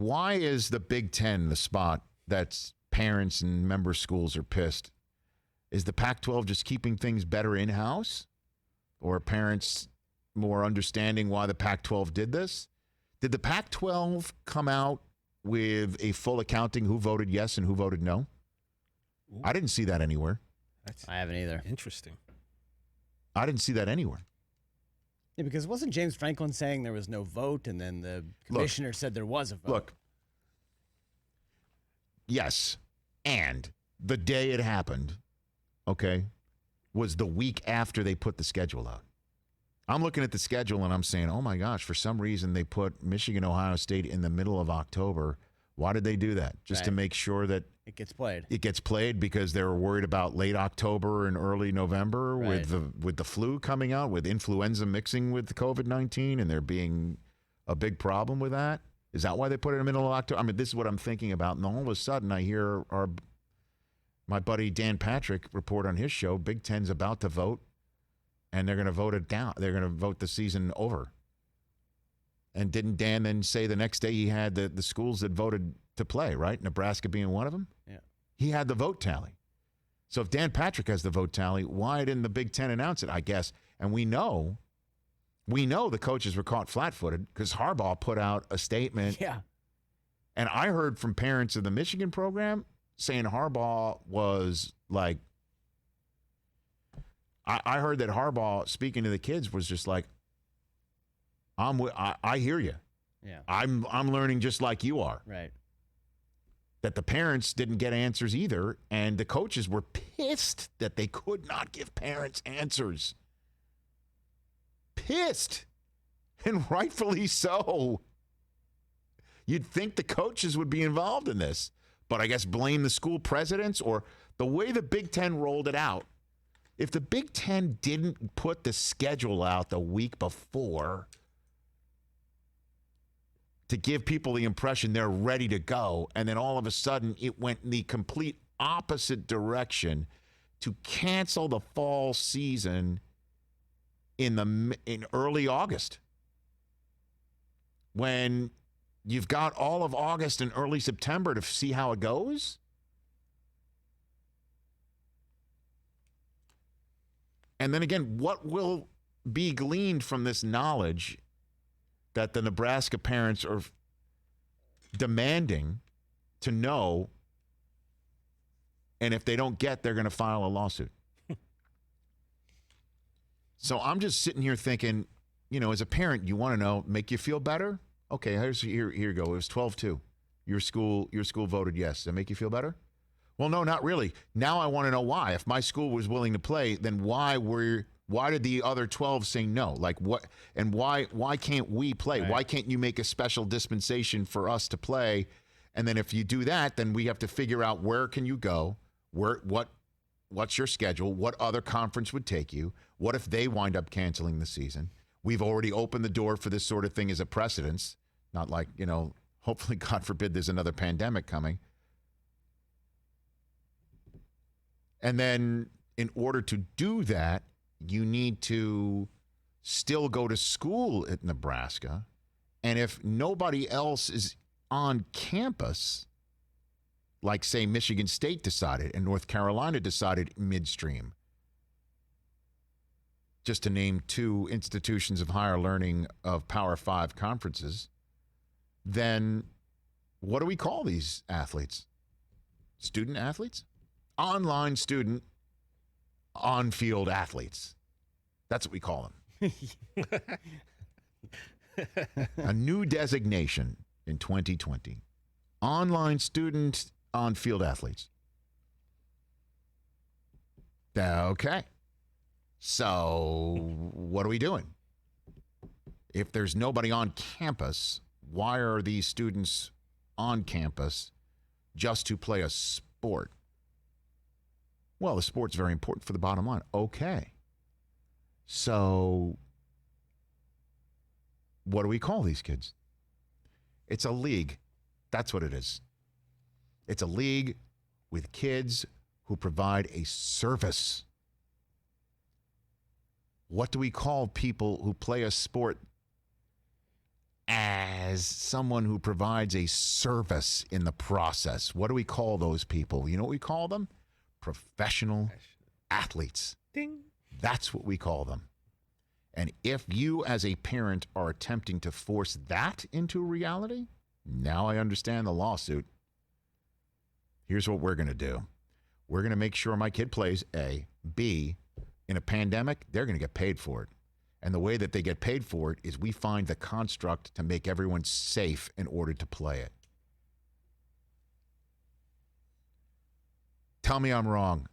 Why is the Big Ten the spot that's parents and member schools are pissed? Is the Pac-12 just keeping things better in-house? Or are parents more understanding why the Pac-12 did this? Did the Pac-12 come out with a full accounting who voted yes and who voted no? Ooh. I didn't see that anywhere. I haven't either. Interesting. I didn't see that anywhere. Yeah, because wasn't James Franklin saying there was no vote, and then the commissioner said there was a vote? Look, yes, and the day it happened, okay, was the week after they put the schedule out. I'm looking at the schedule and I'm saying, oh my gosh, for some reason they put Michigan, Ohio State in the middle of October. Why did they do that? Just to make sure that it gets played. It gets played because they were worried about late October and early November with the flu coming out, with influenza mixing with the COVID-19, and there being a big problem with that. Is that why they put it in the middle of October? I mean, this is what I'm thinking about. And all of a sudden I hear my buddy Dan Patrick report on his show, Big Ten's about to vote, and they're going to vote it down. They're going to vote the season over. And didn't Dan then say the next day he had the schools that voted to play, right? Nebraska being one of them? Yeah. He had the vote tally. So if Dan Patrick has the vote tally, why didn't the Big Ten announce it, I guess? And we know the coaches were caught flat-footed because Harbaugh put out a statement. Yeah. And I heard from parents of the Michigan program saying Harbaugh was like, I heard that Harbaugh speaking to the kids was just like, I hear you. Yeah. I'm learning just like you are. Right. That the parents didn't get answers either, and the coaches were pissed that they could not give parents answers. Pissed. And rightfully so. You'd think the coaches would be involved in this, but I guess blame the school presidents or the way the Big Ten rolled it out. If the Big Ten didn't put the schedule out the week before to give people the impression they're ready to go, and then all of a sudden it went in the complete opposite direction to cancel the fall season in early August, when you've got all of August and early September to see how it goes. And then again, what will be gleaned from this knowledge that the Nebraska parents are demanding to know, and if they don't get, they're going to file a lawsuit? So I'm just sitting here thinking, as a parent, you want to know, make you feel better? Okay, here you go. It was 12-2. Your school voted yes. Does that make you feel better? Well, no, not really. Now I want to know why. If my school was willing to play, then why did the other 12 say no? Like what? And why can't we play? Right. Why can't you make a special dispensation for us to play? And then if you do that, then we have to figure out where can you go? What's your schedule? What other conference would take you? What if they wind up canceling the season? We've already opened the door for this sort of thing as a precedence. Not like, hopefully, God forbid, there's another pandemic coming. And then in order to do that, you need to still go to school at Nebraska. And if nobody else is on campus, like, say, Michigan State decided and North Carolina decided midstream, just to name two institutions of higher learning of Power 5 conferences, then what do we call these athletes? Student athletes? Online student, on-field athletes. That's what we call them. A new designation in 2020. Online student, on-field athletes. Okay. So what are we doing? If there's nobody on campus, why are these students on campus just to play a sport? Well, the sport's very important for the bottom line. Okay. So what do we call these kids? It's a league. That's what it is. It's a league with kids who provide a service. What do we call people who play a sport as someone who provides a service in the process. What do we call those people? You know what we call them? Professional athletes. Ding. That's what we call them. And if you as a parent are attempting to force that into reality, now I understand the lawsuit. Here's what we're going to do. We're going to make sure my kid plays A. B, in a pandemic, they're going to get paid for it. And the way that they get paid for it is we find the construct to make everyone safe in order to play it. Tell me I'm wrong.